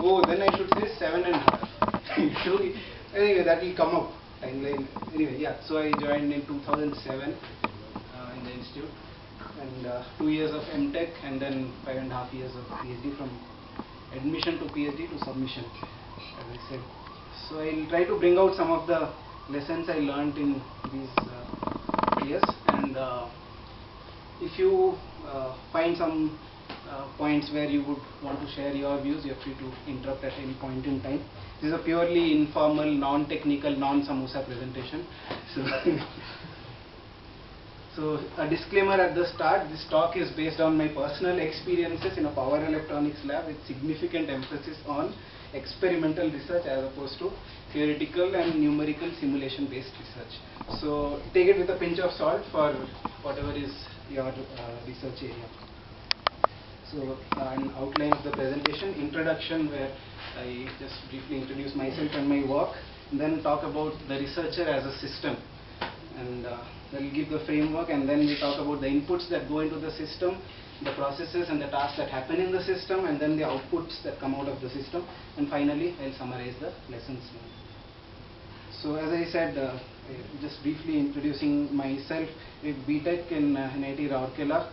Oh, then I should say 7.5. Anyway, that will come up timeline. Anyway, yeah. So I joined in 2007 in the institute, and 2 years of MTech, and then 5.5 years of PhD, from admission to PhD to submission, as I said. So I'll try to bring out some of the lessons I learned in these years, and if you find some points where you would want to share your views, you're free to interrupt at any point in time. This is a purely informal, non-technical, non-samosa presentation. So, so a disclaimer at the start: this talk is based on my personal experiences in a power electronics lab with significant emphasis on experimental research as opposed to theoretical and numerical simulation based research. So take it with a pinch of salt for whatever is your research area. So an outline of the presentation: introduction, where I just briefly introduce myself and my work, and then talk about the researcher as a system, and we'll give the framework, and then we talk about the inputs that go into the system, the processes and the tasks that happen in the system, and then the outputs that come out of the system, and finally I'll summarize the lessons learned. So as I said, just briefly introducing myself, with BTech in NIT Rourkela,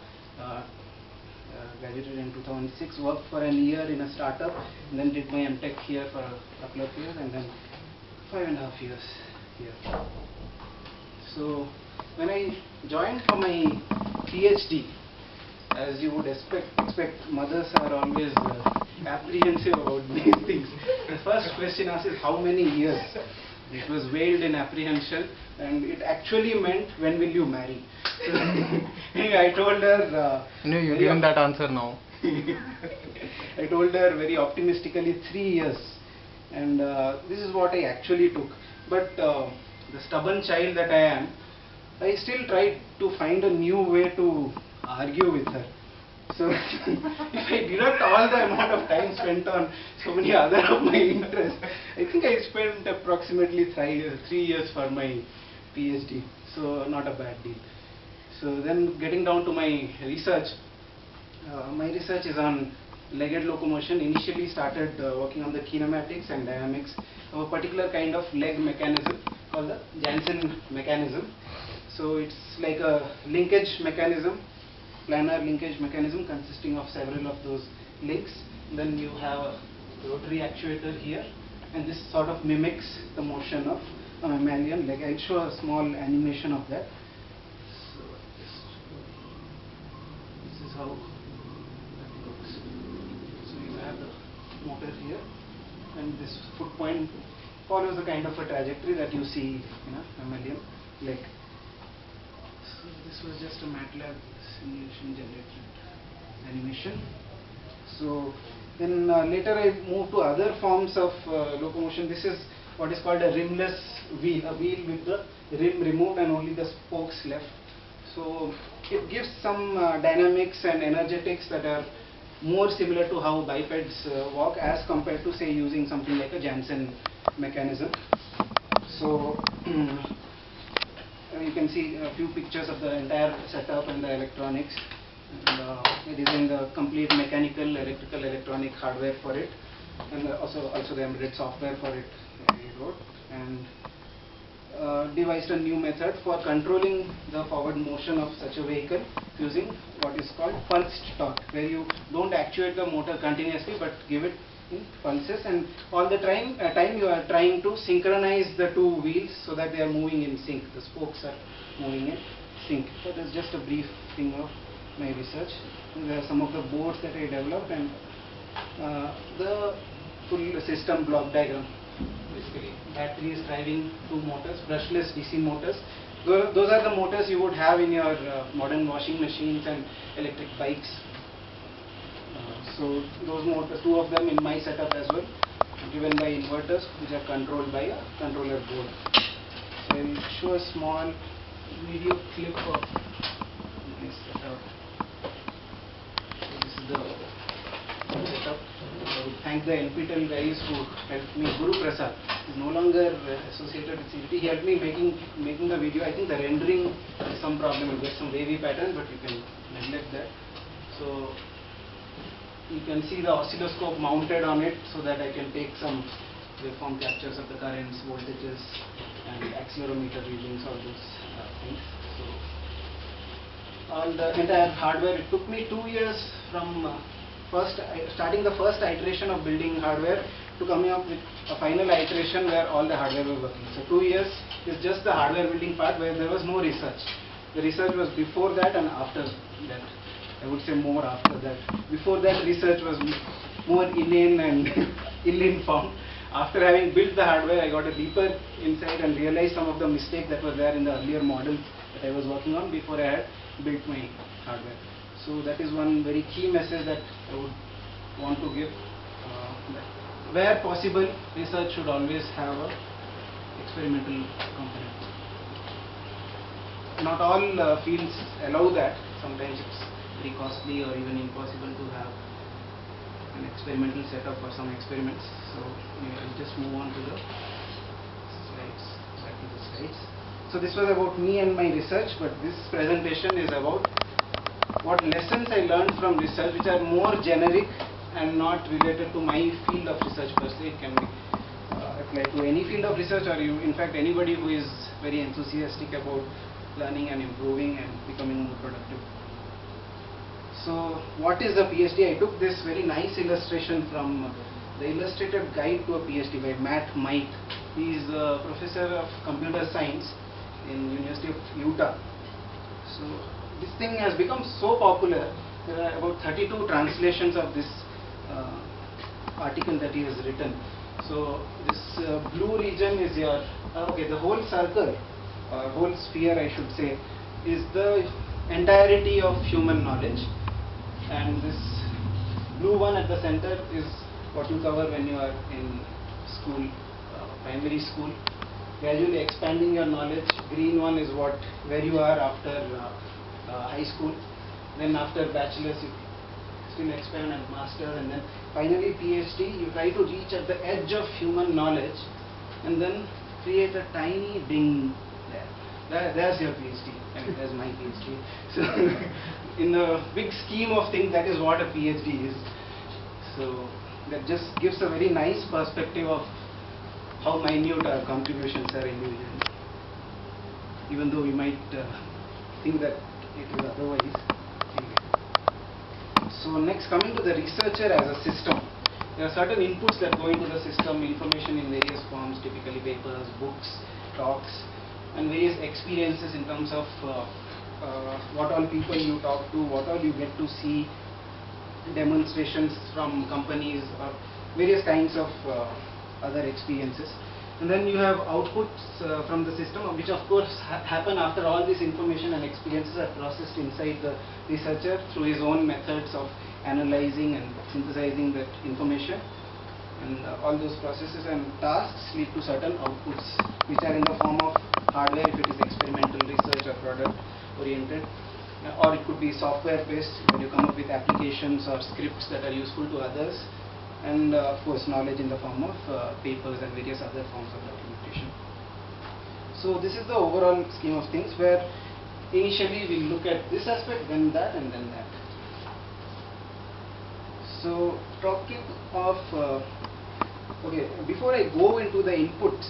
graduated in 2006, worked for a year in a startup, and then did my MTech here for a couple of years, and then 5.5 years here. So when I joined for my PhD, as you would expect, mothers are always apprehensive about these things. The first question asked is, how many years? It was veiled in apprehension, and it actually meant, when will you marry? Anyway, I told her... no, you've given that answer now. I told her very optimistically 3 years, and this is what I actually took. But the stubborn child that I am, I still tried to find a new way to argue with her. So if I deduct all the amount of time spent on so many other of my interests, I think I spent approximately 3 years for my PhD. So not a bad deal. So then getting down to my research, my research is on legged locomotion. Initially started working on the kinematics and dynamics of a particular kind of leg mechanism called the Janssen mechanism. So it's like a linkage mechanism, planar linkage mechanism consisting of several of those links. Then you have a rotary actuator here, and this sort of mimics the motion of a mammalian leg. I'll show a small animation of that. So this is how that looks. So you have the motor here, and this foot point follows a kind of a trajectory that you see in a mammalian leg. So this was just a MATLAB simulation generated animation. So then later I moved to other forms of locomotion. This is what is called a rimless wheel, a wheel with the rim removed and only the spokes left. So it gives some dynamics and energetics that are more similar to how bipeds walk, as compared to, say, using something like a Janssen mechanism. So you can see a few pictures of the entire setup and the electronics, and it is in the complete mechanical, electrical, electronic hardware for it, and also the embedded software for it we wrote, and devised a new method for controlling the forward motion of such a vehicle using what is called pulsed torque, where you don't actuate the motor continuously but give it in pulses, and all the time you are trying to synchronize the two wheels so that they are moving in sync, the spokes are moving in sync. So that is just a brief thing of my research. And there are some of the boards that I developed, and the full system block diagram. Basically, battery is driving two motors, brushless DC motors. Those are the motors you would have in your modern washing machines and electric bikes. So those motors, two of them in my setup as well, driven by inverters which are controlled by a controller board. So I will show a small video clip of my setup. So this is the setup. I would thank the NPTEL guys who helped me. Guru Prasad is no longer associated with CGT. He helped me making the video. I think the rendering has some problem. You get some wavy pattern, but you can neglect that. So you can see the oscilloscope mounted on it so that I can take some waveform captures of the currents, voltages, and accelerometer readings, all those things. So all the entire hardware, it took me 2 years from starting the first iteration of building hardware to coming up with a final iteration where all the hardware was working. So 2 years is just the hardware building part where there was no research. The research was before that and after that. I would say more after that. Before that, research was more inane and ill-informed. After having built the hardware, I got a deeper insight and realized some of the mistakes that were there in the earlier model that I was working on before I had built my hardware. So that is one very key message that I would want to give. Where possible, research should always have a experimental component. Not all fields allow that. Sometimes it's very costly or even impossible to have an experimental setup for some experiments. So I'll just move on to the slides, back to the slides. So this was about me and my research, but this presentation is about what lessons I learned from research, which are more generic and not related to my field of research per se. It can be applied to any field of research, or in fact anybody who is very enthusiastic about learning and improving and becoming more productive. So what is a PhD? I took this very nice illustration from the Illustrated Guide to a PhD by Matt Mike. He is a professor of computer science in University of Utah. So this thing has become so popular. There are about 32 translations of this article that he has written. So this blue region is your the whole circle, or whole sphere I should say, is the entirety of human knowledge, and this blue one at the center is what you cover when you are in school, primary school, gradually expanding your knowledge. Green one is where you are after high school. Then after bachelor's you still expand and master, and then finally PhD. You try to reach at the edge of human knowledge and then create a tiny ding there. There's your PhD, and there's my PhD. So in the big scheme of things, that is what a PhD is. So that just gives a very nice perspective of how minute our contributions are individually, even though we might think that it is otherwise. So next, coming to the researcher as a system. There are certain inputs that go into the system, information in various forms, typically papers, books, talks, and various experiences in terms of what all people you talk to, what all you get to see, demonstrations from companies, or various kinds of other experiences. And then you have outputs from the system, which of course happen after all this information and experiences are processed inside the researcher through his own methods of analyzing and synthesizing that information. And all those processes and tasks lead to certain outputs, which are in the form of hardware if it is experimental research or product oriented, or it could be software based when you come up with applications or scripts that are useful to others, and of course knowledge in the form of papers and various other forms of documentation. So this is the overall scheme of things, where initially we look at this aspect, then that, and then that. So talking of okay, before I go into the inputs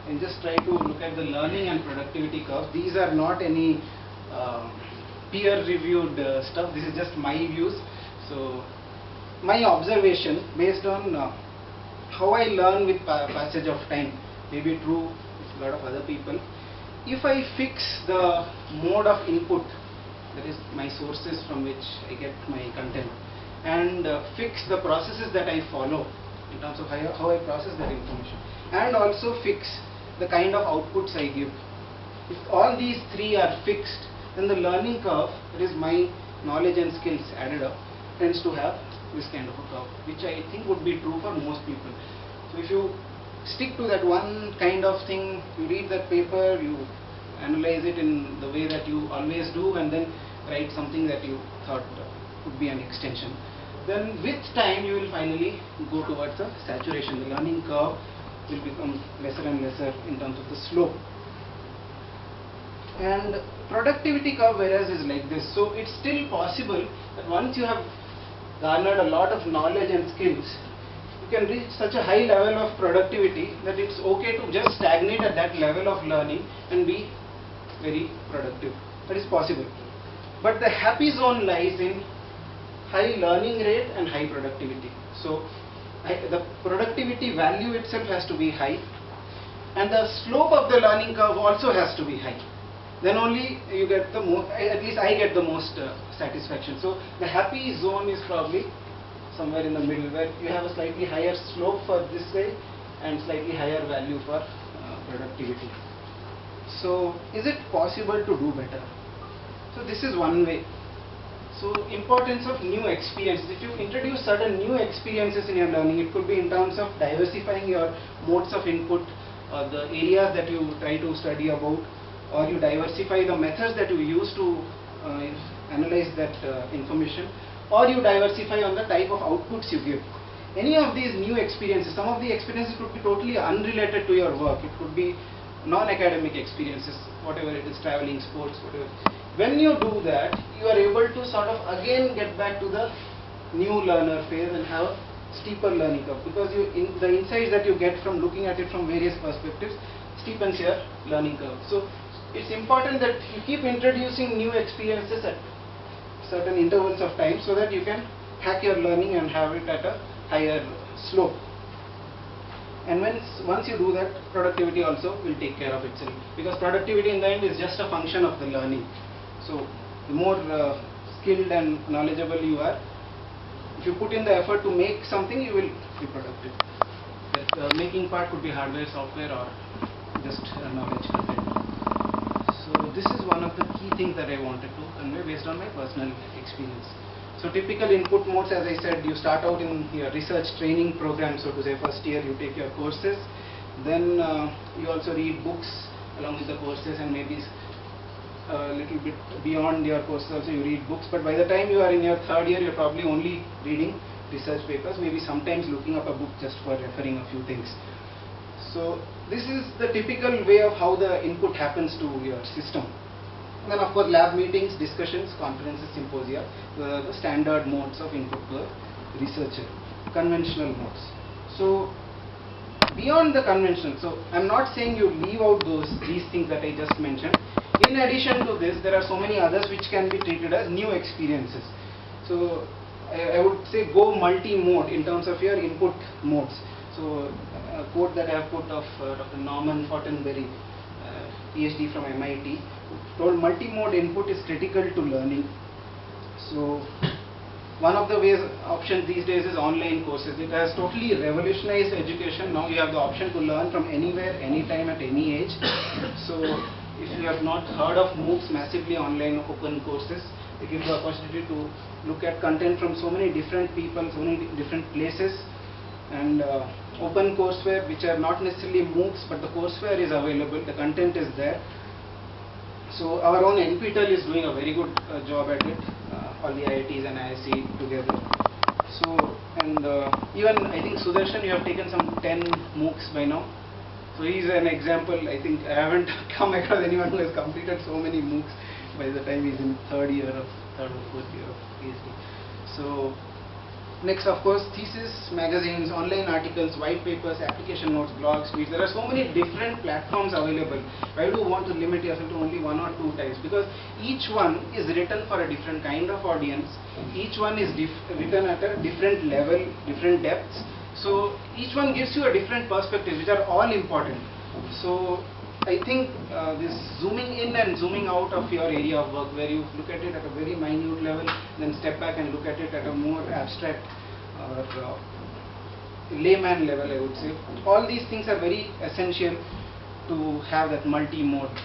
and just try to look at the learning and productivity curve, these are not any peer-reviewed stuff. This is just my views. So my observation based on how I learn with passage of time, may be true with a lot of other people. If I fix the mode of input, that is my sources from which I get my content, and fix the processes that I follow in terms of how I process that information, and also fix the kind of outputs I give. If all these three are fixed, then the learning curve, that is my knowledge and skills added up, tends to have this kind of a curve, which I think would be true for most people. So if you stick to that one kind of thing, you read that paper, you analyze it in the way that you always do, and then write something that you thought could be an extension, then with time you will finally go towards a saturation. The learning curve will become lesser and lesser in terms of the slope. And productivity curve, whereas, is like this. So it's still possible that once you have garnered a lot of knowledge and skills, you can reach such a high level of productivity that it's okay to just stagnate at that level of learning and be very productive. That is possible. But the happy zone lies in high learning rate and high productivity. So the productivity value itself has to be high, and the slope of the learning curve also has to be high. Then only you get the most, at least I get the most satisfaction. So the happy zone is probably somewhere in the middle, where you have a slightly higher slope for this way and slightly higher value for productivity. So is it possible to do better? So this is one way. So importance of new experiences. If you introduce certain new experiences in your learning, it could be in terms of diversifying your modes of input, or the areas that you try to study about, or you diversify the methods that you use to analyze that information, or you diversify on the type of outputs you give. Any of these new experiences, some of the experiences could be totally unrelated to your work. It could be non-academic experiences, whatever it is, traveling, sports, whatever. When you do that, you are able to sort of again get back to the new learner phase and have a steeper learning curve, because the insights that you get from looking at it from various perspectives steepens your learning curve. So it's important that you keep introducing new experiences at certain intervals of time, so that you can hack your learning and have it at a higher slope. And once you do that, productivity also will take care of itself, because productivity in the end is just a function of the learning. So the more skilled and knowledgeable you are, if you put in the effort to make something, you will be productive. The making part could be hardware, software, or just knowledge content. So this is one of the key things that I wanted to convey based on my personal experience. So typical input modes, as I said, you start out in your research training program, so to say. First year you take your courses, then you also read books along with the courses, and maybe a little bit beyond your courses also you read books. But by the time you are in your third year, you're probably only reading research papers, maybe sometimes looking up a book just for referring a few things. So this is the typical way of how the input happens to your system. Then of course lab meetings, discussions, conferences, symposia, the standard modes of input to a researcher, conventional modes. So beyond the conventional, so I'm not saying you leave out these things that I just mentioned. In addition to this, there are so many others which can be treated as new experiences. So I would say go multi-mode in terms of your input modes. So a quote that I have put of Dr. Norman Fortenberry, PhD from MIT, told multi-mode input is critical to learning. So one of the options these days is online courses. It has totally revolutionized education. Now you have the option to learn from anywhere, anytime, at any age. So if you have not heard of MOOCs, massively online open courses, they give the opportunity to look at content from so many different people, so many different places, and open courseware which are not necessarily MOOCs, but the courseware is available, the content is there. So our own NPTEL is doing a very good job at it, all the IITs and IISc together. So, and even I think Sudarshan, you have taken some 10 MOOCs by now. So he is an example. I think I haven't come across anyone who has completed so many MOOCs by the time he's in third or fourth year of PhD. So next, of course, thesis, magazines, online articles, white papers, application notes, blogs, tweets. There are so many different platforms available. Why do you want to limit yourself to only one or two types? Because each one is written for a different kind of audience. Each one is written at a different level, different depths. So each one gives you a different perspective, which are all important. So I think this zooming in and zooming out of your area of work, where you look at it at a very minute level, then step back and look at it at a more abstract or layman level, I would say. All these things are very essential to have that multi-mode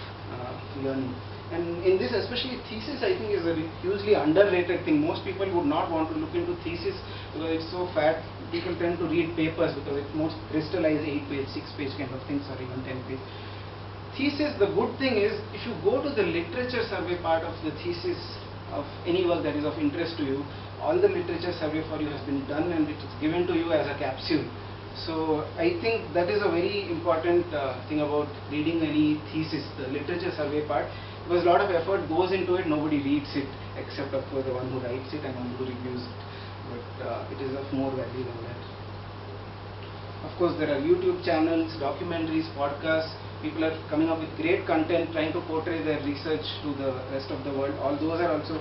learning. And in this, especially thesis, I think is a hugely underrated thing. Most people would not want to look into thesis because it's so fat. People tend to read papers because it's most crystallized 8-page, 6-page kind of things, or even 10-page. Thesis, the good thing is, if you go to the literature survey part of the thesis of any work that is of interest to you, all the literature survey for you has been done and it is given to you as a capsule. So I think that is a very important thing about reading any thesis, the literature survey part, because a lot of effort goes into it. Nobody reads it except of course the one who writes it and one who reviews it. but it is of more value than that. Of course, there are YouTube channels, documentaries, podcasts. People are coming up with great content, trying to portray their research to the rest of the world. All those are also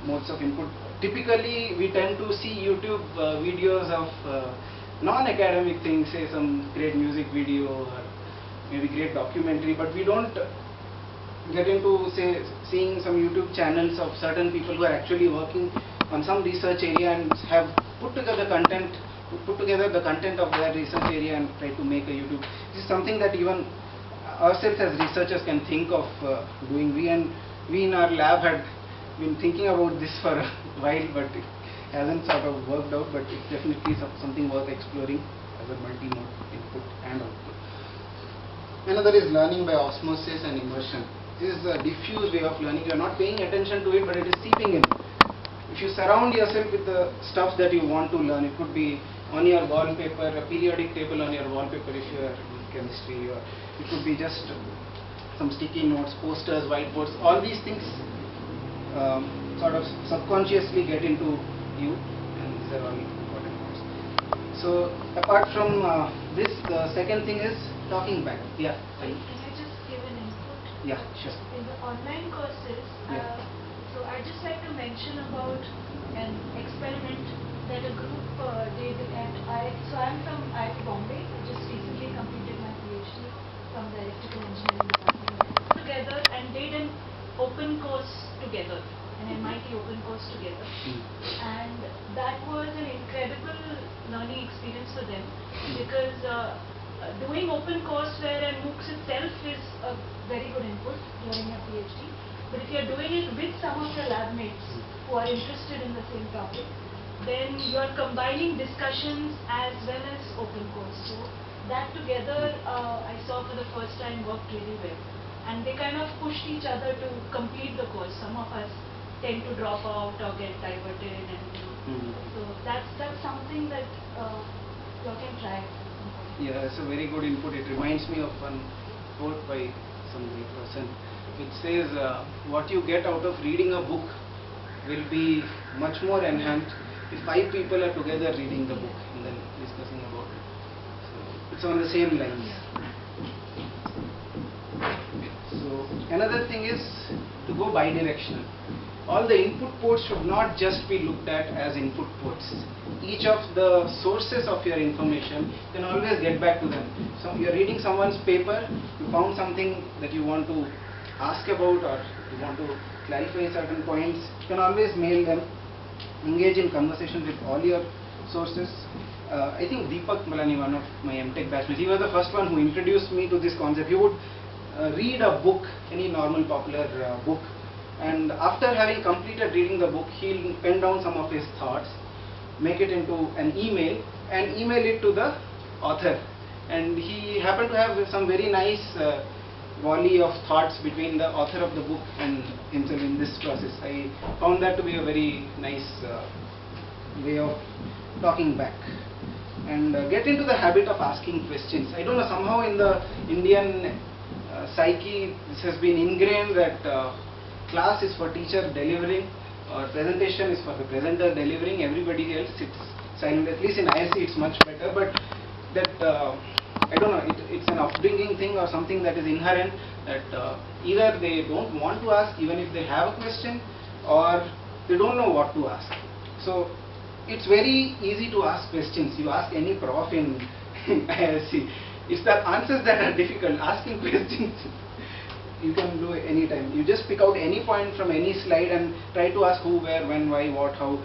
modes of input. Typically, we tend to see YouTube videos of non-academic things, say some great music video or maybe great documentary, but we don't get into, say, seeing some YouTube channels of certain people who are actually working on some research area and have put together the content of their research area and try to make a YouTube. This is something that even ourselves as researchers can think of doing. We in our lab had been thinking about this for a while, but it hasn't sort of worked out, but it's definitely something worth exploring as a multi-mode input and output. Another is learning by osmosis and immersion. This is a diffuse way of learning. You are not paying attention to it, but it is seeping in. If you surround yourself with the stuff that you want to learn, it could be on your wallpaper, a periodic table on your wallpaper if you are in chemistry, or it could be just some sticky notes, posters, whiteboards. All these things sort of subconsciously get into you, and these are all important parts. So apart from this, the second thing is talking back. Yeah. Can I just give an input? Yeah, sure. In the online courses, Yeah. so I just like to mention about an experiment that a group did, and I'm from IIT Bombay. I just recently completed my PhD from the electrical engineering department. Together and did an open course together, an MIT open course together, and that was an incredible learning experience for them because doing open courseware and MOOCs itself is a very good input during your PhD. But if you are doing it with some of your lab mates who are interested in the same topic, then you are combining discussions as well as open course. So that together I saw for the first time worked really well. And they kind of pushed each other to complete the course. Some of us tend to drop out or get diverted, and so that's something that you can try. Yeah, it's a very good input. It reminds me of one quote by some great person which says, what you get out of reading a book will be much more enhanced if 5 people are together reading the book and then discussing about it. So it's on the same lines. So another thing is to go bidirectional. All the input ports should not just be looked at as input ports. Each of the sources of your information, you can always get back to them. So you're reading someone's paper, you found something that you want to ask about or you want to clarify certain points, you can always mail them, engage in conversations with all your sources. I think Deepak Malani, one of my MTech batchmates, he was the first one who introduced me to this concept. He would read a book, any normal popular book, and after having completed reading the book, he'll pen down some of his thoughts, make it into an email and email it to the author. And he happened to have some very nice volley of thoughts between the author of the book and himself in this process. I found that to be a very nice way of talking back. And get into the habit of asking questions. I don't know, somehow in the Indian psyche this has been ingrained that class is for teacher delivering, or presentation is for the presenter delivering, everybody else sits silent. At least in ISC it's much better, but that I don't know, it's an upbringing thing or something that is inherent, that either they don't want to ask even if they have a question, or they don't know what to ask. So it's very easy to ask questions. You ask any prof in ISC, it's the answers that are difficult. Asking questions you can do anytime. You just pick out any point from any slide and try to ask who, where, when, why, what, how,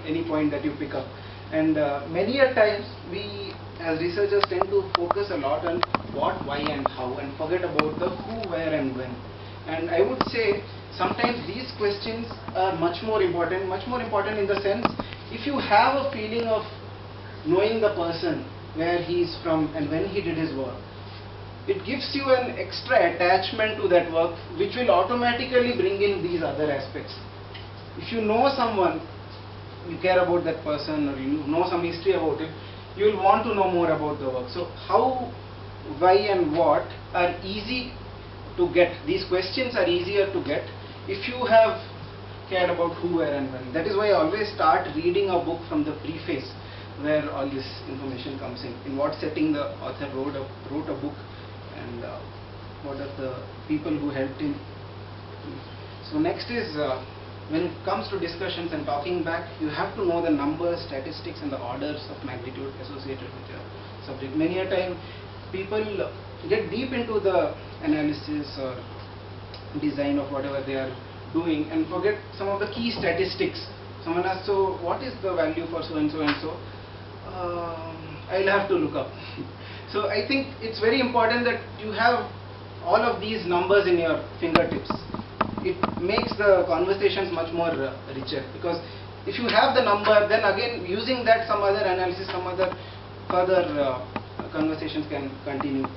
any point that you pick up. And many a times we as researchers tend to focus a lot on what, why and how, and forget about the who, where and when. And I would say sometimes these questions are much more important in the sense, if you have a feeling of knowing the person, where he is from and when he did his work, it gives you an extra attachment to that work which will automatically bring in these other aspects. If you know someone, you care about that person, or you know some history about it, you will want to know more about the work. So how, why and what are easy to get. These questions are easier to get if you have cared about who, where and when. That is why I always start reading a book from the preface, where all this information comes in what setting the author wrote a book, and what are the people who helped him. So next is, when it comes to discussions and talking back, you have to know the numbers, statistics and the orders of magnitude associated with your subject. Many a time people get deep into the analysis or design of whatever they are doing and forget some of the key statistics. Someone asks, so what is the value for so and so and so? I'll have to look up. So I think it's very important that you have all of these numbers in your fingertips. It makes the conversations much more richer, because if you have the number, then again using that some other analysis, some other further conversations can continue.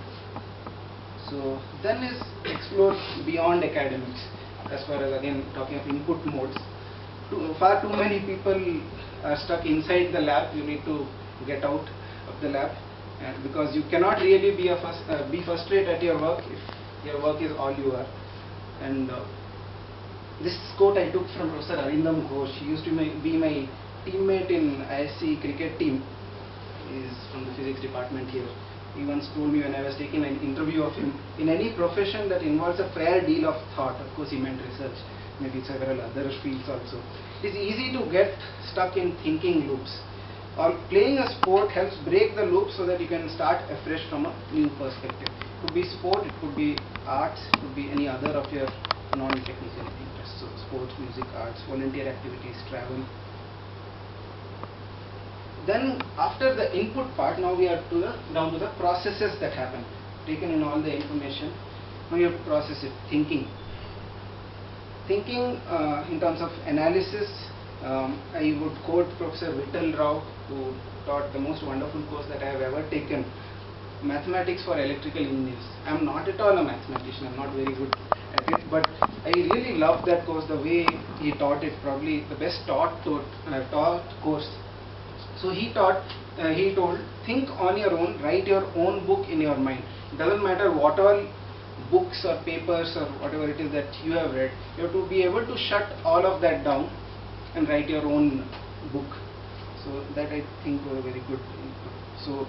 So then is explore beyond academics, as far as again talking of input modes. Far too many people are stuck inside the lab. You need to get out of the lab, and because you cannot really be first rate at your work if your work is all you are. And this quote I took from Professor Arindam Ghosh. He used to be my teammate in ISC cricket team. He is from the physics department here. He once told me when I was taking an interview of him, in any profession that involves a fair deal of thought, of course he meant research, maybe several other fields also, it's easy to get stuck in thinking loops. Or playing a sport helps break the loop so that you can start afresh from a new perspective. It could be sport, it could be arts, it could be any other of your non-technical interests. So sports, music, arts, volunteer activities, travel. Then after the input part, now we are down to the processes that happen. Taken in all the information, now you have to process it. Thinking in terms of analysis, I would quote Professor Vittal Rao, who taught the most wonderful course that I have ever taken, Mathematics for Electrical Engineers. I am not at all a mathematician, I am not very good at it, but I really loved that course, the way he taught it, probably the best taught course. So he told, think on your own, write your own book in your mind. It doesn't matter what all books or papers or whatever it is that you have read, you have to be able to shut all of that down and write your own book. So that I think was a very good input. So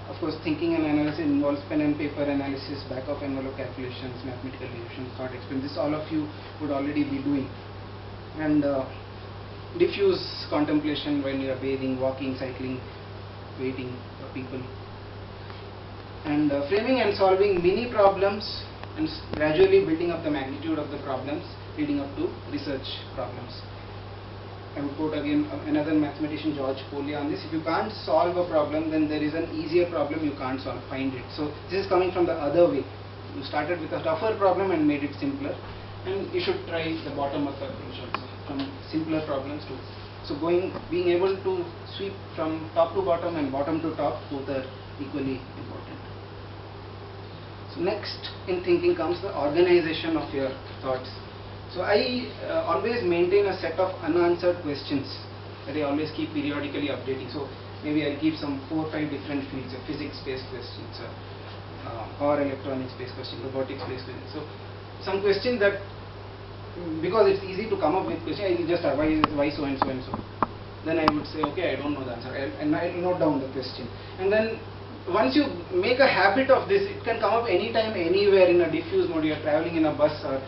of course thinking and analysis involves pen and paper analysis, back of envelope calculations, mathematical division, thought experiment. This all of you would already be doing. And diffuse contemplation when you are bathing, walking, cycling, waiting for people. And framing and solving mini problems and gradually building up the magnitude of the problems leading up to research problems. I would quote again another mathematician, George Polya, on this. If you can't solve a problem, then there is an easier problem you can't solve. Find it. So this is coming from the other way. You started with a tougher problem and made it simpler, and you should try the bottom-up approach also, from simpler problems to. So being able to sweep from top to bottom and bottom to top, both are equally important. So next in thinking comes the organization of your thoughts. So I always maintain a set of unanswered questions that I always keep periodically updating. So maybe I'll keep some 4 or 5 different fields, physics-based questions, or electronics-based questions, robotics-based questions. So some questions that, because it's easy to come up with questions, I will just why so and so and so. Then I would say, okay, I don't know the answer, and I'll note down the question. And then once you make a habit of this, it can come up anytime, anywhere in a diffuse mode. You are traveling in a bus or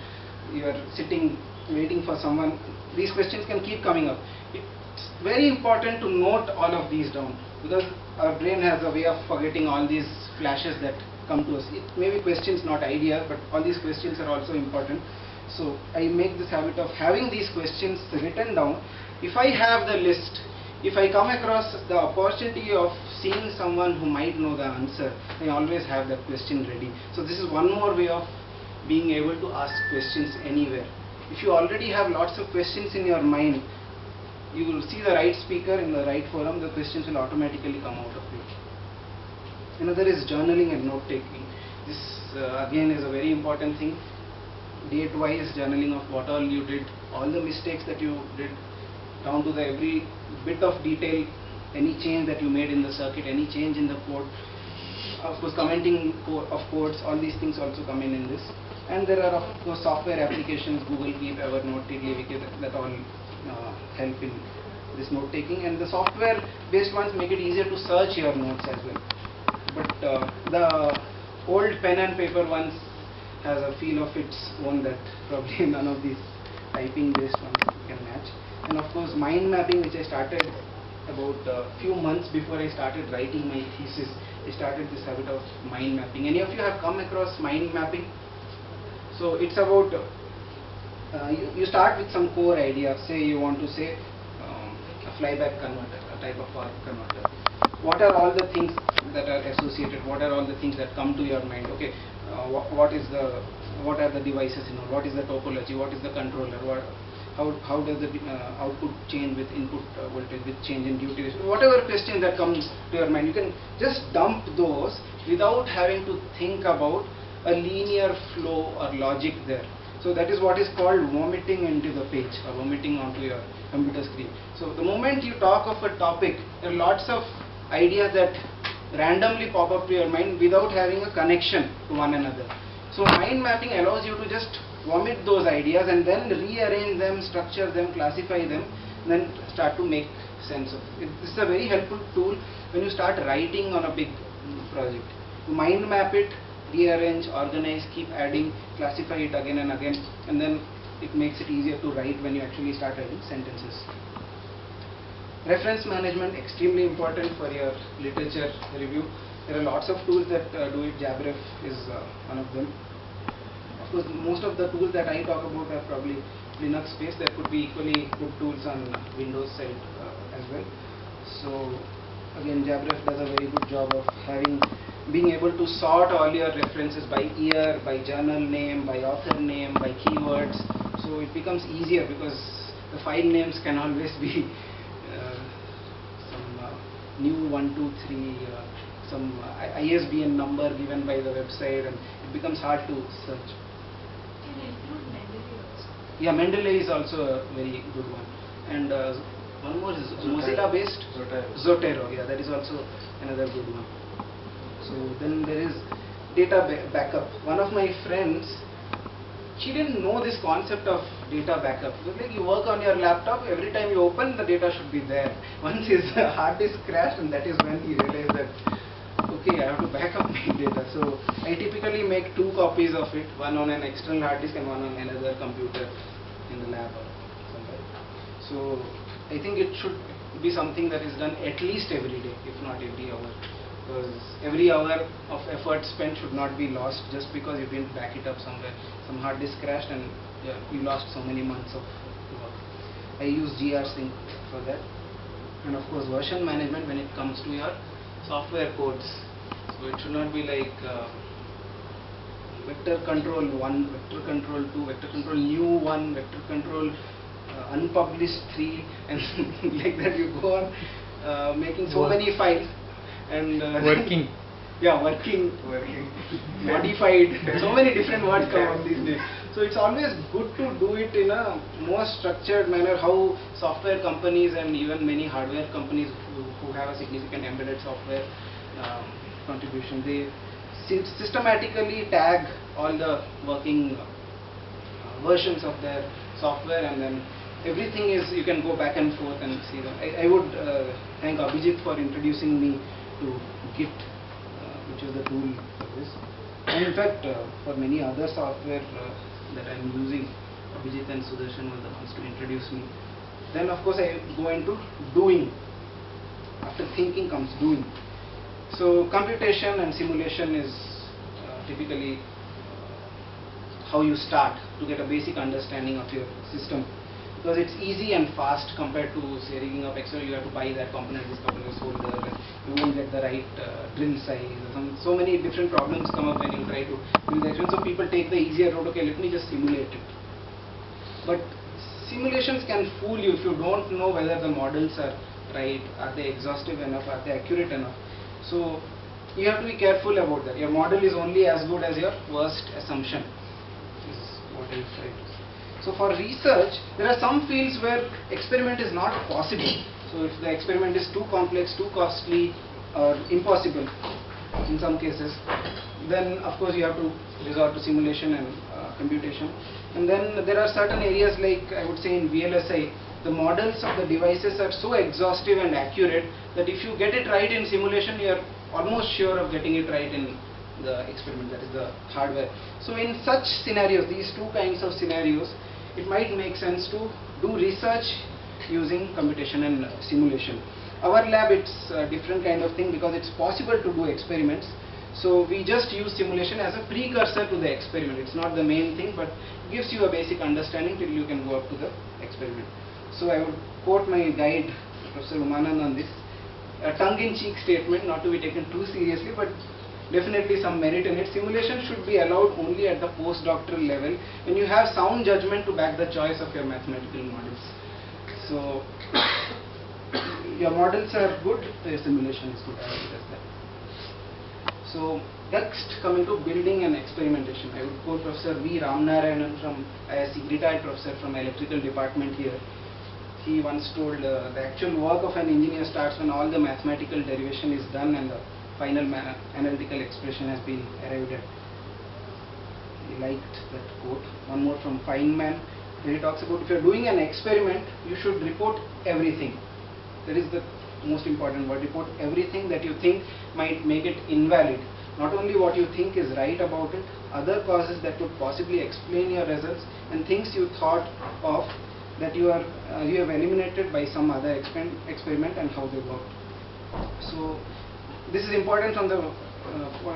you are sitting waiting for someone. These questions can keep coming up. It's very important to note all of these down, because our brain has a way of forgetting all these flashes that come to us. It may be questions, not ideas, but all these questions are also important. So I make this habit of having these questions written down. If I have the list, if I come across the opportunity of seeing someone who might know the answer, I always have that question ready. So this is one more way of being able to ask questions anywhere. If you already have lots of questions in your mind, you will see the right speaker in the right forum, the questions will automatically come out of it. Another is journaling and note taking. This again is a very important thing. Date-wise journaling of what all you did, all the mistakes that you did, down to the every bit of detail, any change that you made in the circuit, any change in the code. Of course, commenting of codes, all these things also come in this. And there are of course software applications, Google Keep, Evernote, TiddlyWiki, that all help in this note taking, and the software based ones make it easier to search your notes as well. But the old pen and paper ones has a feel of its own that probably none of these typing based ones can match. And of course mind mapping, which I started about a few months before I started writing my thesis. I started this habit of mind mapping. Any of you have come across mind mapping? So it's about you start with some core idea. Say you want to say a flyback converter, a type of ARC converter. What are all the things that are associated? What are all the things that come to your mind? Okay, what are the devices involved? What is the topology? What is the controller? How does the output change with input voltage, with change in duty? Whatever question that comes to your mind, you can just dump those without having to think about a linear flow or logic there. So that is what is called vomiting into the page, or vomiting onto your computer screen. So the moment you talk of a topic, there are lots of ideas that randomly pop up to your mind without having a connection to one another. So mind mapping allows you to just vomit those ideas and then rearrange them, structure them, classify them, then start to make sense of it. This is a very helpful tool when you start writing on a big project. You mind map it, rearrange, organize, keep adding, classify it again and again, and then it makes it easier to write when you actually start writing sentences. Reference management, extremely important for your literature review. There are lots of tools that do it. Jabref is one of them. Of course, most of the tools that I talk about are probably Linux based. There could be equally good tools on Windows side as well. So again, Jabref does a very good job of being able to sort all your references by year, by journal name, by author name, by keywords. So it becomes easier because the file names can always be some new 123, some ISBN number given by the website, and it becomes hard to search. Can you include Mendeley also? Yeah, Mendeley is also a very good one. And one more is Mozilla based Zotero. Yeah, that is also another good one. So then there is data backup. One of my friends, she didn't know this concept of data backup. It was like you work on your laptop, every time you open, the data should be there. Once his hard disk crashed, and that is when he realized that, okay, I have to back up my data. So I typically make 2 copies of it, one on an external hard disk and one on another computer in the lab or somewhere. So I think it should be something that is done at least every day, if not every hour. Because every hour of effort spent should not be lost just because you didn't back it up somewhere. Some hard disk crashed and you lost so many months of work. I use GRSync for that. And of course version management when it comes to your software codes. So it should not be like vector control 1, vector control 2, vector control new 1, vector control unpublished 3, and like that you go on making so many files. And working. Yeah, working, modified. So many different words come up these days. So it's always good to do it in a more structured manner. How software companies and even many hardware companies who have a significant embedded software contribution, they systematically tag all the working versions of their software, and then everything is, you can go back and forth and see them. I would thank Abhijit for introducing me to Git, which is the tool for this. And in fact, for many other software that I am using, Abhijit and Sudarshan were the ones to introduce me. Then of course I go into doing. After thinking comes doing. So computation and simulation is typically how you start to get a basic understanding of your system. Because it's easy and fast compared to say rigging up Excel. You have to buy that component, this component is folder, and you won't get the right drill size. So many different problems come up when you try to build the Excel. So people take the easier route. Okay, let me just simulate it. But simulations can fool you if you don't know whether the models are right, are they exhaustive enough, are they accurate enough. So you have to be careful about that. Your model is only as good as your worst assumption. This is what I try to say. So for research, there are some fields where experiment is not possible. So if the experiment is too complex, too costly, or impossible in some cases, then of course you have to resort to simulation and computation. And then there are certain areas like, I would say, in VLSI, the models of the devices are so exhaustive and accurate that if you get it right in simulation, you are almost sure of getting it right in the experiment, that is the hardware. So in such scenarios, these two kinds of scenarios, it might make sense to do research using computation and simulation. Our lab, it's a different kind of thing because it's possible to do experiments. So we just use simulation as a precursor to the experiment. It's not the main thing, but gives you a basic understanding till you can go up to the experiment. So I would quote my guide, Professor Umanand, on this. A tongue-in-cheek statement, not to be taken too seriously, but definitely some merit in it. Simulation should be allowed only at the postdoctoral level when you have sound judgment to back the choice of your mathematical models. So your models are good, the simulation is good, I will just that. So next, coming to building and experimentation, I would quote Professor V. Ramnarayanan from IISc, retired professor from electrical department here. He once told the actual work of an engineer starts when all the mathematical derivation is done and the final analytical expression has been arrived at. He liked that quote. One more from Feynman, where he talks about if you are doing an experiment, you should report everything. That is the most important word. Report everything that you think might make it invalid. Not only what you think is right about it, other causes that could possibly explain your results, and things you thought of that you have eliminated by some other experiment and how they worked. So this is important from the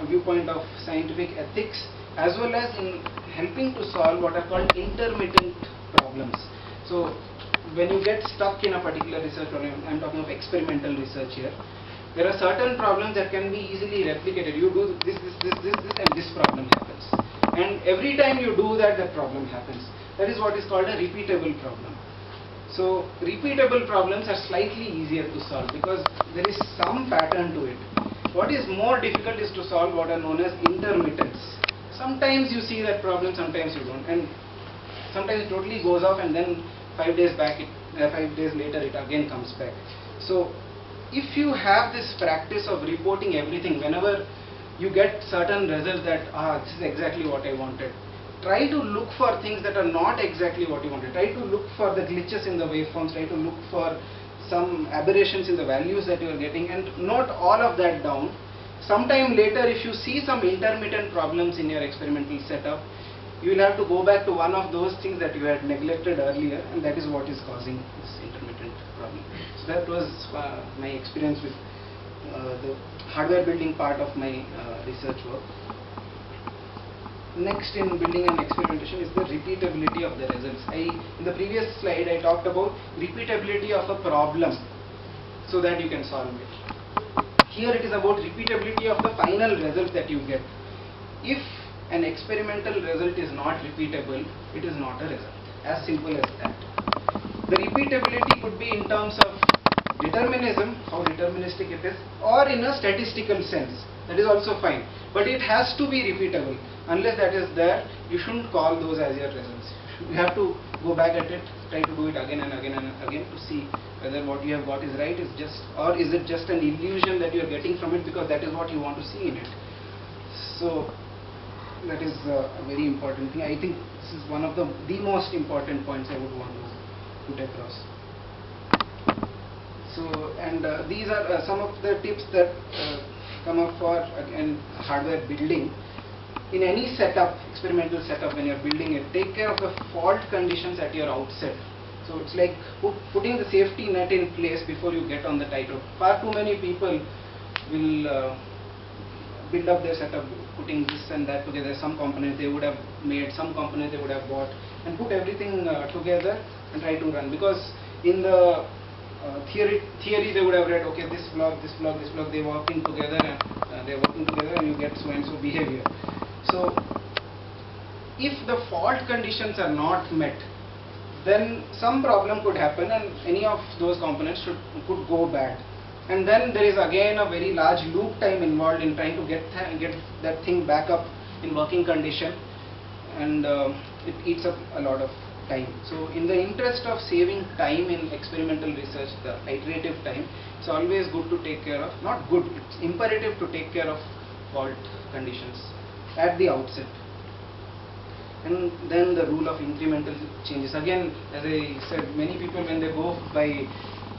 viewpoint of scientific ethics, as well as in helping to solve what are called intermittent problems. So when you get stuck in a particular research problem, I am talking of experimental research here, there are certain problems that can be easily replicated. You do this, and this problem happens. And every time you do that, that problem happens. That is what is called a repeatable problem. So repeatable problems are slightly easier to solve because there is some pattern to it. What is more difficult is to solve what are known as intermittents. Sometimes you see that problem, sometimes you don't, and sometimes it totally goes off, and then 5 days later it again comes back. So if you have this practice of reporting everything whenever you get certain results that this is exactly what I wanted, try to look for things that are not exactly what you wanted. Try to look for the glitches in the waveforms, try to look for some aberrations in the values that you are getting, and note all of that down. Sometime later, if you see some intermittent problems in your experimental setup, you will have to go back to one of those things that you had neglected earlier, and that is what is causing this intermittent problem. So that was my experience with the hardware building part of my research work. Next in building and experimentation is the repeatability of the results. In the previous slide I talked about repeatability of a problem so that you can solve it. Here it is about repeatability of the final result that you get. If an experimental result is not repeatable, it is not a result. As simple as that. The repeatability could be in terms of determinism, how deterministic it is, or in a statistical sense. That is also fine. But it has to be repeatable. Unless that is there, you shouldn't call those as your results. You have to go back at it, try to do it again and again and again to see whether what you have got is right, or is it just an illusion that you are getting from it because that is what you want to see in it. So that is a very important thing. I think this is one of the most important points I would want to put across. So, and these are some of the tips that come up for again hardware building. In any setup, experimental setup, when you are building it, take care of the fault conditions at your outset. So it's like putting the safety net in place before you get on the tightrope. Far too many people will build up their setup putting this and that together, some component they would have made, some component they would have bought, and put everything together and try to run. Because in the theory they would have read, okay, this block, they're working together and you get so and so behavior. So if the fault conditions are not met, then some problem could happen and any of those components could go bad. And then there is again a very large loop time involved in trying to get that thing back up in working condition, and it eats up a lot of time. So in the interest of saving time in experimental research, the iterative time, it's always good to take care of, not good, it's imperative to take care of fault conditions at the outset. And then the rule of incremental changes. Again, as I said, many people when they go by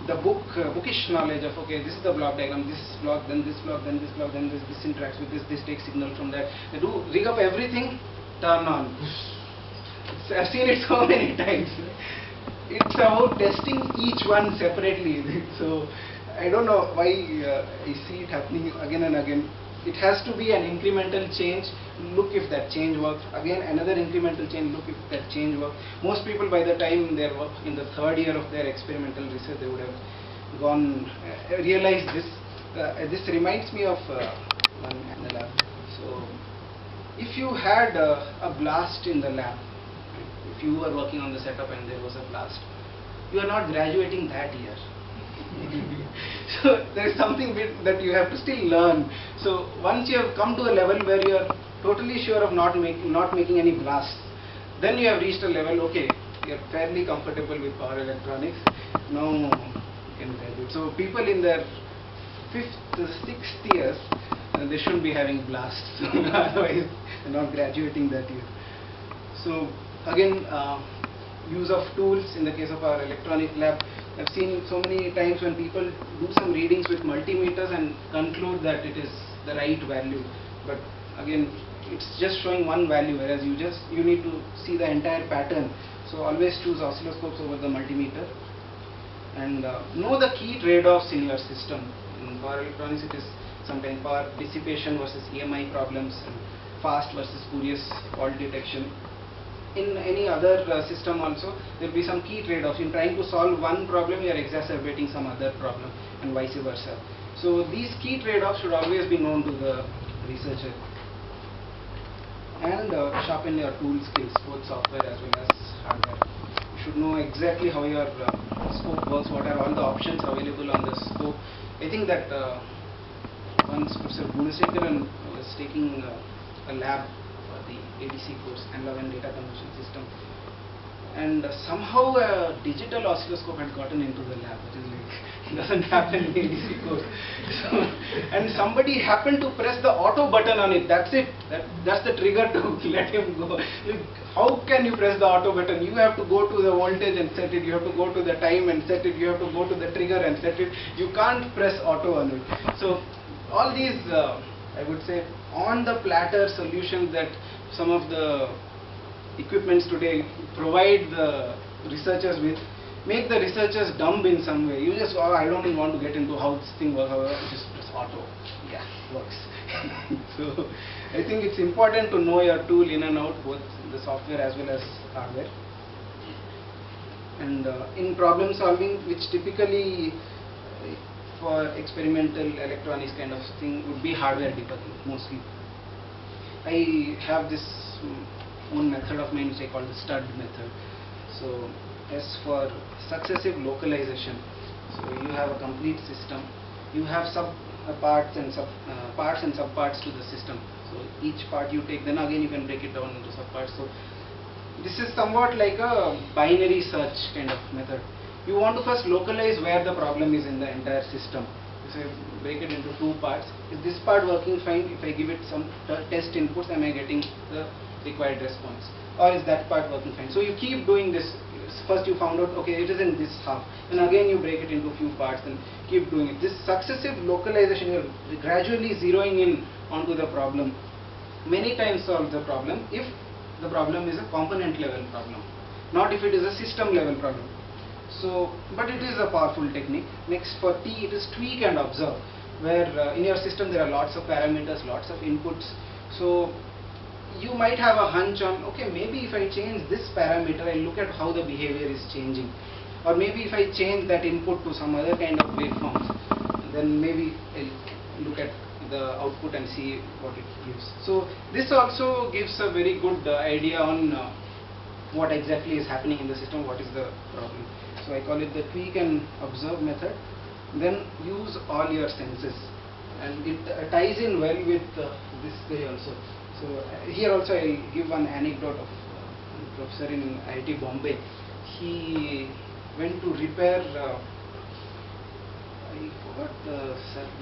the bookish knowledge of, okay, this is the block diagram, this block, then this block, then this block, then this interacts with this takes signal from that. They do rig up everything, turn on. I've seen it so many times. It's about testing each one separately. So I don't know why I see it happening again and again. It has to be an incremental change. Look if that change works. Again, another incremental change. Look if that change works. Most people, by the time they are in the third year of their experimental research, they would have gone realized this. This reminds me of one in the lab. So, if you had a blast in the lab, if you were working on the setup and there was a blast, you are not graduating that year. So there is something that you have to still learn. So once you have come to a level where you are totally sure of not making any blasts, then you have reached a level, okay, you are fairly comfortable with power electronics. Now you can graduate. So people in their 5th, 6th years, they shouldn't be having blasts. Otherwise they're not graduating that year. So again, use of tools in the case of our electronic lab. I've seen so many times when people do some readings with multimeters and conclude that it is the right value, but again it's just showing one value, whereas you need to see the entire pattern. So always choose oscilloscopes over the multimeter, and know the key trade-offs in your system. In power electronics, it is sometimes power dissipation versus EMI problems, and fast versus spurious fault detection. In any other system also, there will be some key trade-offs. In trying to solve one problem, you are exacerbating some other problem, and vice versa. So these key trade-offs should always be known to the researcher. And sharpen your tool skills, both software as well as hardware. You should know exactly how your scope works, what are all the options available on the scope. I think that once Professor Gunasekaran was taking a lab, the ADC course, Analog and Data Conversion System, and somehow a digital oscilloscope had gotten into the lab, which is like, it doesn't happen in the ADC course. So, and somebody happened to press the auto button on it. That's it. That's the trigger to let him go. How can you press the auto button? You have to go to the voltage and set it. You have to go to the time and set it. You have to go to the trigger and set it. You can't press auto on it. So all these, I would say, on the platter solutions that some of the equipments today provide the researchers with, make the researchers dumb in some way. You just, I don't even want to get into how this thing works, however, just press auto. Yeah, works. So I think it's important to know your tool in and out, both the software as well as hardware. And in problem solving, which typically for experimental electronics kind of thing would be hardware debugging mostly. I have this own method of mine which I call the stud method. So S for successive localization. So you have a complete system. You have parts and subparts to the system. So each part you take, then again you can break it down into subparts. So this is somewhat like a binary search kind of method. You want to first localize where the problem is in the entire system. So you break it into two parts. Is this part working fine? If I give it some test inputs, am I getting the required response? Or is that part working fine? So you keep doing this. First you found out, okay, it is in this half. And again you break it into a few parts and keep doing it. This successive localization, you're gradually zeroing in onto the problem. Many times solves the problem if the problem is a component level problem, not if it is a system level problem. So, but it is a powerful technique. Next, for T, it is tweak and observe, where in your system there are lots of parameters, lots of inputs. So you might have a hunch on, okay, maybe if I change this parameter, I look at how the behavior is changing. Or maybe if I change that input to some other kind of waveforms, then maybe I'll look at the output and see what it gives. So this also gives a very good idea on what exactly is happening in the system, what is the problem. So I call it the tweak and observe method. Then use all your senses, and it ties in well with this guy also. So here also I give one anecdote of a professor in IIT Bombay. He went to repair, I forgot,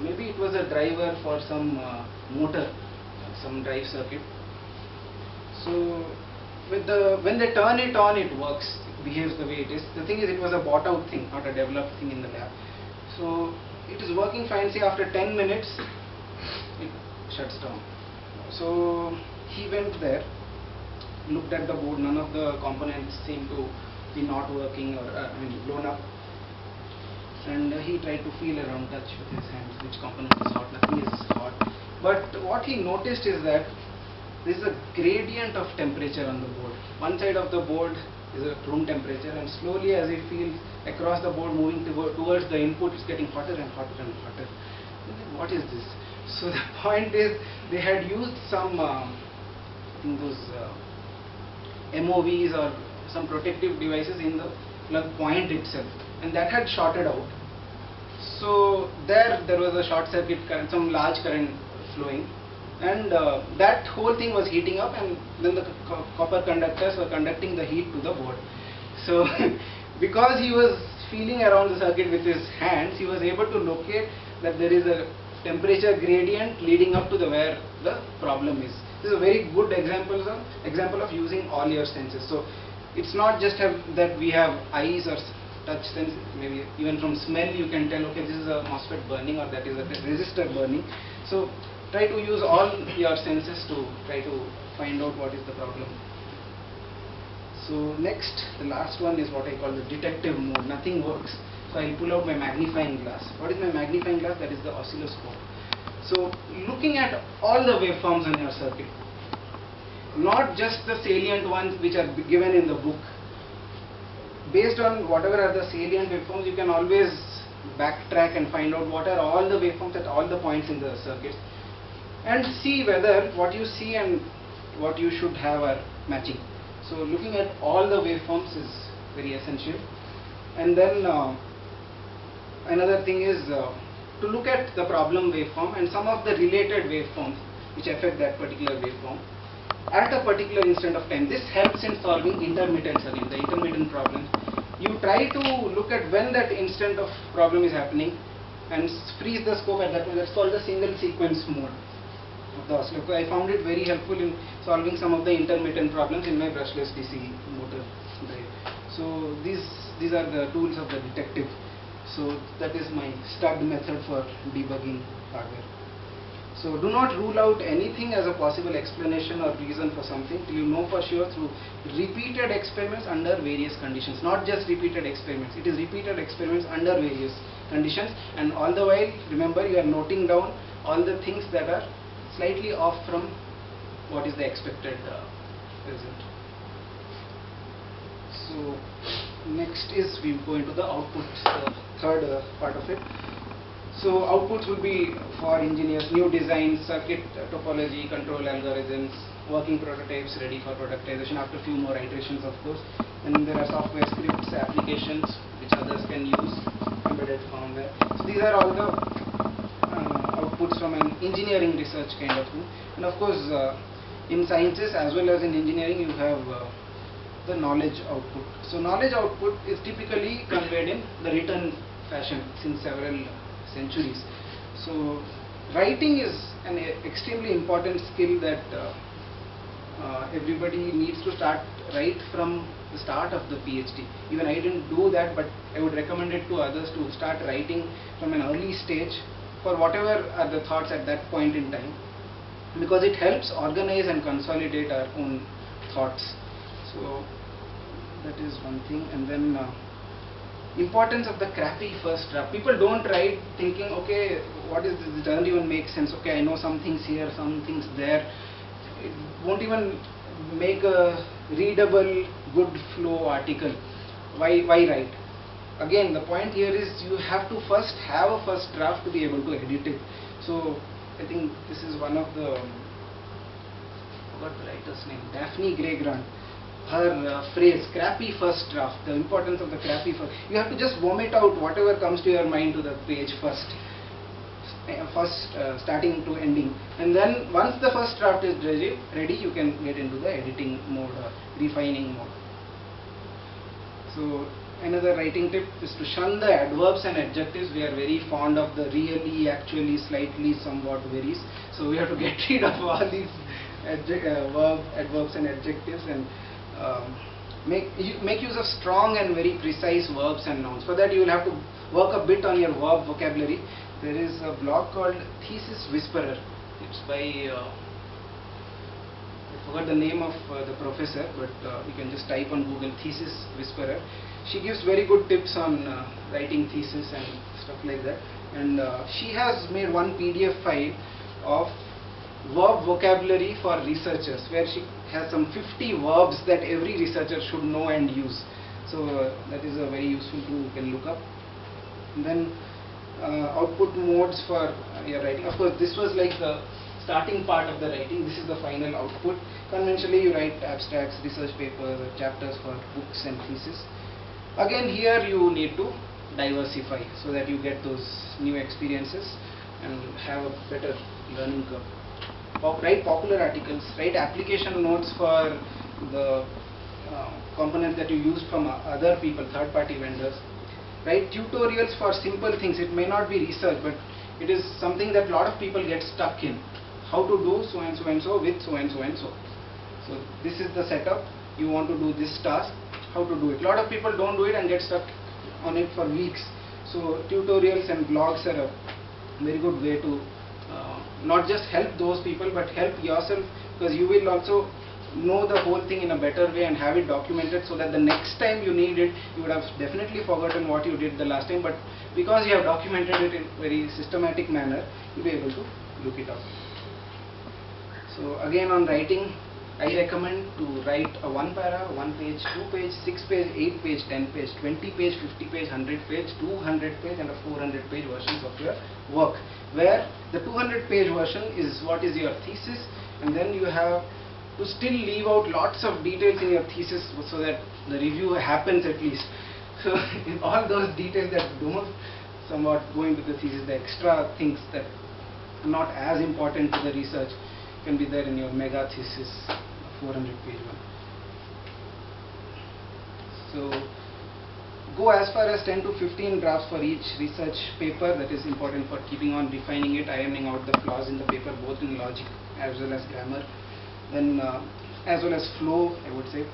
maybe it was a driver for some motor, some drive circuit. So when they turn it on, it works, it behaves the way it is. The thing is, it was a bought out thing, not a developed thing in the lab. So it is working fine. Say after 10 minutes, it shuts down. So he went there, looked at the board. None of the components seemed to be not working or blown up. And he tried to feel around, touch with his hands, which component is hot. Nothing is hot. But what he noticed is that there is a gradient of temperature on the board. One side of the board is a room temperature, and slowly as he feels across the board moving towards the input, it's getting hotter and hotter and hotter. What is this? So the point is, they had used some, I think those MOVs or some protective devices in the plug point itself, and that had shorted out. So there was a short circuit current, some large current flowing, and that whole thing was heating up, and then the copper conductors were conducting the heat to the board. So because he was feeling around the circuit with his hands, he was able to locate that there is a temperature gradient leading up to where the problem is. This is a very good example of using all your senses. So it's not just that we have eyes or touch sense, maybe even from smell you can tell, okay, this is a MOSFET burning or that is a resistor burning. So try to use all your senses to try to find out what is the problem. So next, the last one is what I call the detective mode. Nothing works. So I'll pull out my magnifying glass. What is my magnifying glass? That is the oscilloscope. So looking at all the waveforms on your circuit, not just the salient ones which are given in the book. Based on whatever are the salient waveforms, you can always backtrack and find out what are all the waveforms at all the points in the circuits, and see whether what you see and what you should have are matching. So looking at all the waveforms is very essential. And then another thing is to look at the problem waveform and some of the related waveforms which affect that particular waveform at a particular instant of time. This helps in solving intermittents again, the intermittent problems. You try to look at when that instant of problem is happening and freeze the scope at that point. That's called the single sequence mode of the oscilloscope. I found it very helpful in solving some of the intermittent problems in my brushless DC motor drive. So these are the tools of the detective. So that is my stud method for debugging hardware. So do not rule out anything as a possible explanation or reason for something till you know for sure through repeated experiments under various conditions. Not just repeated experiments, it is repeated experiments under various conditions, and all the while remember you are noting down all the things that are slightly off from what is the expected result. So next is we go into the outputs, third part of it. So outputs will be for engineers, new designs, circuit topology, control algorithms, working prototypes ready for productization after a few more iterations, of course. And there are software scripts, applications which others can use, embedded firmware. So these are all the outputs from an engineering research kind of thing. And of course in sciences as well as in engineering you have the knowledge output. So knowledge output is typically conveyed in the written fashion since several centuries. So writing is an extremely important skill that everybody needs to start right from the start of the PhD. Even I didn't do that, but I would recommend it to others to start writing from an early stage for whatever are the thoughts at that point in time, because it helps organize and consolidate our own thoughts. So that is one thing. And then importance of the crappy first draft. People don't write thinking, okay, what is this? It doesn't even make sense. Okay, I know some things here, some things there. It won't even make a readable, good flow article. Why write? Again, the point here is you have to first have a first draft to be able to edit it. So I think this is one of the, I forgot the writer's name, Daphne Gray Grant. Her phrase, crappy first draft, the importance of the crappy first. You have to just vomit out whatever comes to your mind to the page first, starting to ending. And then once the first draft is ready, you can get into the editing mode or refining mode. So another writing tip is to shun the adverbs and adjectives. We are very fond of the really, actually, slightly, somewhat, varies. So we have to get rid of all these adverbs and adjectives and make use of strong and very precise verbs and nouns. For that you will have to work a bit on your verb vocabulary. There is a blog called Thesis Whisperer. It's by I forgot the name of the professor, but you can just type on Google Thesis Whisperer. She gives very good tips on writing thesis and stuff like that. And she has made one PDF file of verb vocabulary for researchers, where she has some 50 verbs that every researcher should know and use. So that is a very useful tool you can look up. And then output modes for your writing. Of course, this was like the starting part of the writing. This is the final output. Conventionally, you write abstracts, research papers, or chapters for books and thesis. Again, here you need to diversify so that you get those new experiences and have a better learning curve. Write popular articles, write application notes for the components that you use from other people, third-party vendors. Write tutorials for simple things. It may not be research, but it is something that a lot of people get stuck in. How to do so and so and so with so and so and so. So this is the setup. You want to do this task, how to do it. A lot of people don't do it and get stuck on it for weeks. So tutorials and blogs are a very good way to not just help those people, but help yourself, because you will also know the whole thing in a better way and have it documented, so that the next time you need it, you would have definitely forgotten what you did the last time, but because you have documented it in a very systematic manner, you'll be able to look it up. So again, on writing, I recommend to write a 1 para, 1 page, 2 page, 6 page, 8 page, 10 page, 20 page, 50 page, 100 page, 200 page and a 400 page versions of your work, where the 200 page version is what is your thesis, and then you have to still leave out lots of details in your thesis so that the review happens at least. So in all those details that don't somewhat go into the thesis, the extra things that are not as important to the research, can be there in your mega thesis, 400 page one. So go as far as 10 to 15 drafts for each research paper. That is important for keeping on refining it, ironing out the flaws in the paper, both in logic as well as grammar, then as well as flow, I would say.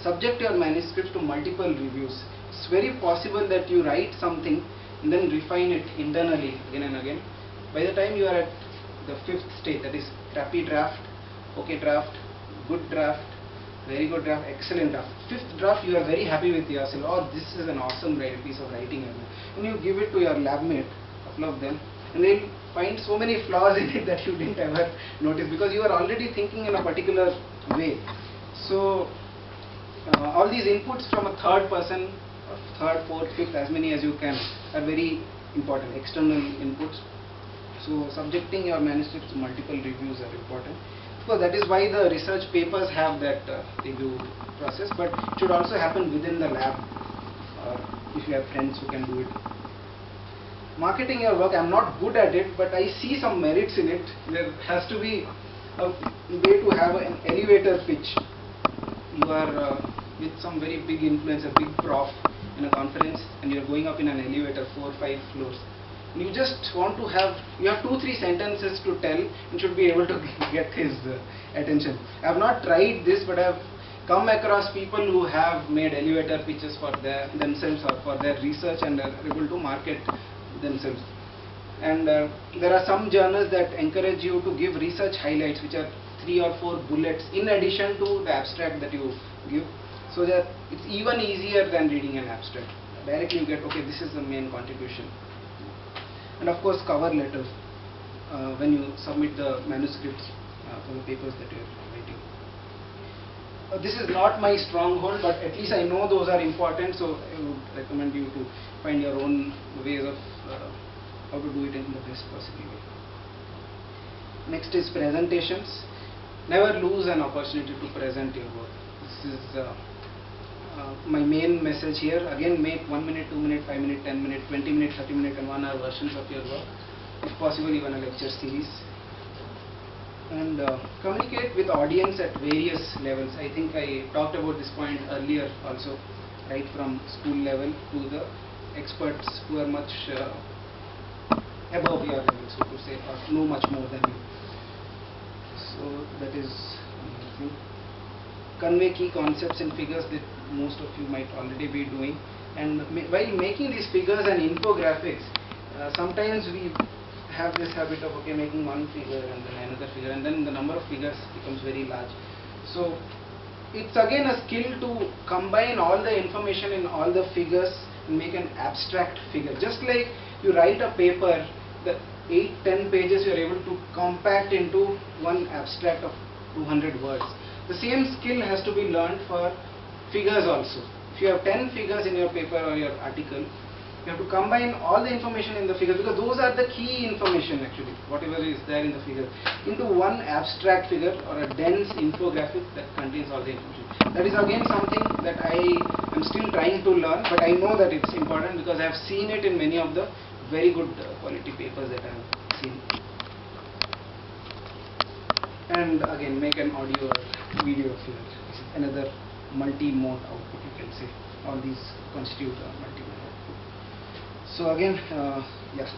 Subject your manuscripts to multiple reviews. It's very possible that you write something and then refine it internally again and again. By the time you are at the 5th stage, that is crappy draft, okay draft, good draft, very good draft, excellent draft. 5th draft, you are very happy with yourself. Oh, this is an awesome piece of writing. And you give it to your lab mate, couple of them, and they'll find so many flaws in it that you didn't ever notice, because you are already thinking in a particular way. So all these inputs from a third person, 3rd, 4th, 5th, as many as you can, are very important, external inputs. So subjecting your manuscripts to multiple reviews are important. Of course, that is why the research papers have that review process, but it should also happen within the lab, or if you have friends who can do it. Marketing your work, I'm not good at it, but I see some merits in it. There has to be a way to have an elevator pitch. You are with some very big influencer, big prof in a conference, and you're going up in an elevator 4 or 5 floors. You just want to have, you have 2-3 sentences to tell and should be able to get his attention. I have not tried this, but I have come across people who have made elevator pitches for themselves or for their research and are able to market themselves. And there are some journals that encourage you to give research highlights, which are 3 or 4 bullets in addition to the abstract that you give, so that it's even easier than reading an abstract. Directly you get, okay, this is the main contribution. And of course, cover letters when you submit the manuscripts for the papers that you are writing. This is not my stronghold, but at least I know those are important, so I would recommend you to find your own ways of how to do it in the best possible way. Next is presentations. Never lose an opportunity to present your work. This is my main message here. Again, make 1 minute, 2 minute, 5 minute, 10 minute, 20 minute, 30 minute and 1 hour versions of your work. If possible, even a lecture series. And communicate with audience at various levels. I think I talked about this point earlier also, right from school level to the experts who are much above your level, so to say, or know much more than you. So that is another thing. convey key concepts in figures that most of you might already be doing. And while making these figures and infographics, sometimes we have this habit of making one figure and then another figure, and then the number of figures becomes very large. So it's again a skill to combine all the information in all the figures and make an abstract figure. Just like you write a paper, the 8-10 pages you are able to compact into one abstract of 200 words. The same skill has to be learned for figures also. If you have 10 figures in your paper or your article, you have to combine all the information in the figures, because those are the key information actually, whatever is there in the figure, into one abstract figure or a dense infographic that contains all the information. That is again something that I am still trying to learn, but I know that it's important because I have seen it in many of the very good quality papers that I have seen. And again, make an audio or video figure. This is another multi-mode output, you can say. All these constitute a multi-mode output. So again,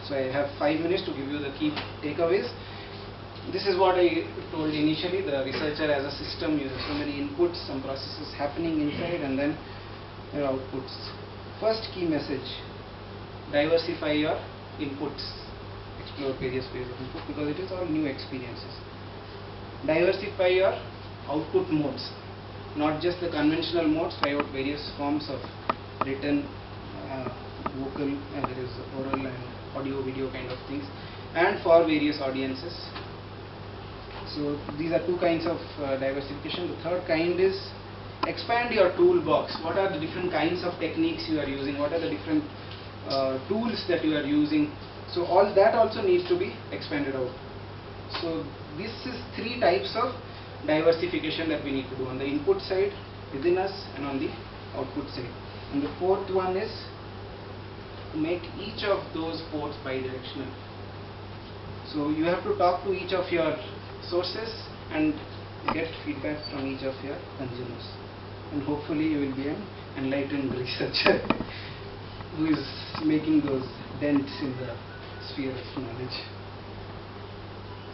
so I have 5 minutes to give you the key takeaways. This is what I told initially. The researcher as a system, you have so many inputs, some processes happening inside, and then your outputs. First key message: diversify your inputs. Explore various ways of input because it is all new experiences. Diversify your output modes, not just the conventional modes. Try out various forms of written, vocal, and there is oral and audio, video kind of things, and for various audiences. So these are two kinds of diversification. The third kind is expand your toolbox. What are the different kinds of techniques you are using? What are the different tools that you are using? So all that also needs to be expanded out. So this is 3 types of diversification that we need to do on the input side, within us, and on the output side. And the 4th one is to make each of those ports bidirectional. So you have to talk to each of your sources and get feedback from each of your consumers. And hopefully you will be an enlightened researcher who is making those dents in the sphere of knowledge.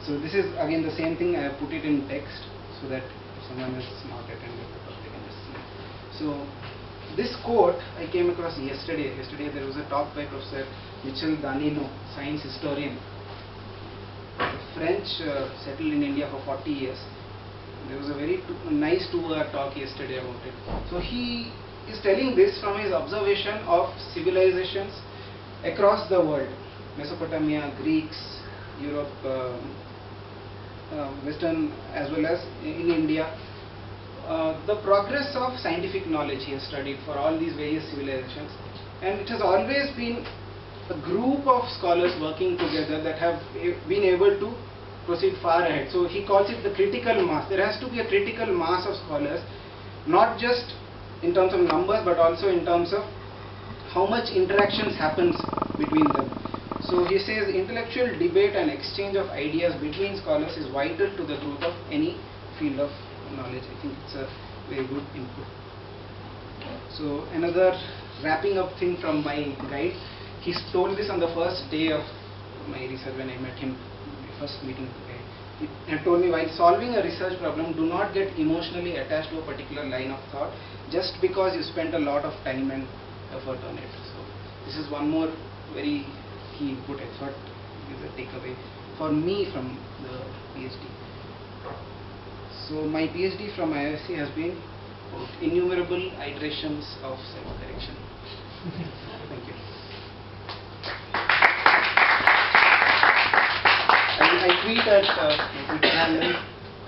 So this is again the same thing. I have put it in text so that if someone has not attended the talk, they can just see. So this quote I came across yesterday. Yesterday there was a talk by Professor Michel Danino, science historian, French, settled in India for 40 years. There was a very nice 2-hour talk yesterday about it. So he is telling this from his observation of civilizations across the world: Mesopotamia, Greeks, Europe, Western, as well as in India. The progress of scientific knowledge he has studied for all these various civilizations, and it has always been a group of scholars working together that have been able to proceed far ahead. So he calls it the critical mass. There has to be a critical mass of scholars, not just in terms of numbers but also in terms of how much interactions happens between them. So he says intellectual debate and exchange of ideas between scholars is vital to the growth of any field of knowledge. I think it's a very good input. So another wrapping up thing from my guide. He told this on the first day of my research when I met him, my first meeting with the guy. He had told me, while solving a research problem, do not get emotionally attached to a particular line of thought just because you spent a lot of time and effort on it. So this is one more very key input. I thought is a takeaway for me from the PhD. So my PhD from IISc has been innumerable iterations of self-correction. Thank you. I tweet at my Twitter handle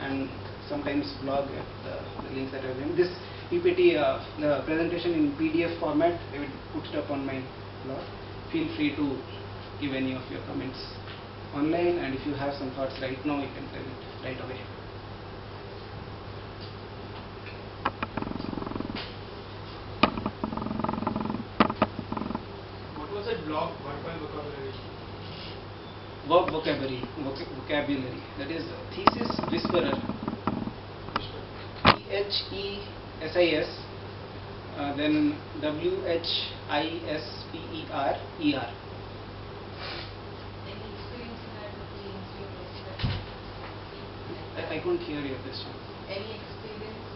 and sometimes blog at the links that I've given. This PPT, the presentation in PDF format, I will put it up on my blog. Feel free to give any of your comments online, and if you have some thoughts right now, you can tell it right away. What was that blog? Work vocabulary. Verb vocabulary. That is Thesis Whisperer. THESIS, then WHISPERER. Any experience in academia? I couldn't hear your question. Any experience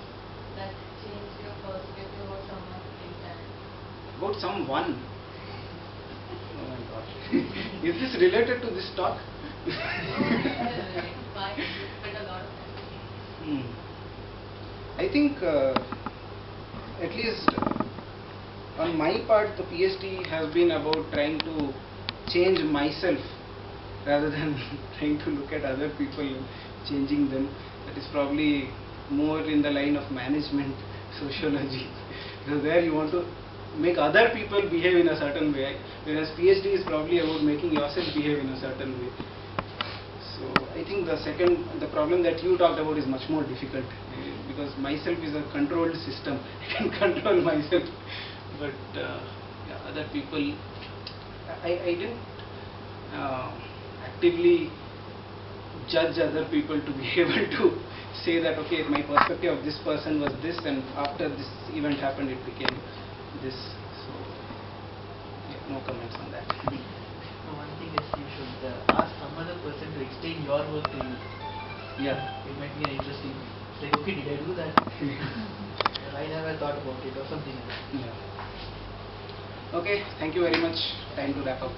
that changed your perspective about someone in time? About someone. Oh my God. Is this related to this talk? Why you spend a lot of time? Hmm. I think at least on my part, the PhD has been about trying to change myself rather than trying to look at other people and changing them. That is probably more in the line of management sociology. Because there you want to make other people behave in a certain way, whereas PhD is probably about making yourself behave in a certain way. So I think the problem that you talked about is much more difficult, because myself is a controlled system. I can control myself, but yeah, other people, I didn't actively judge other people to be able to say that, okay, my perspective of this person was this, and after this event happened, it became this. So yeah, no comments on that. No, one thing is you should ask some other person to explain your work to you. Yeah. It might be an interesting thing. It's like, okay, did I do that? I never thought about it or something like that. Yeah. Okay, thank you very much. Time to wrap up.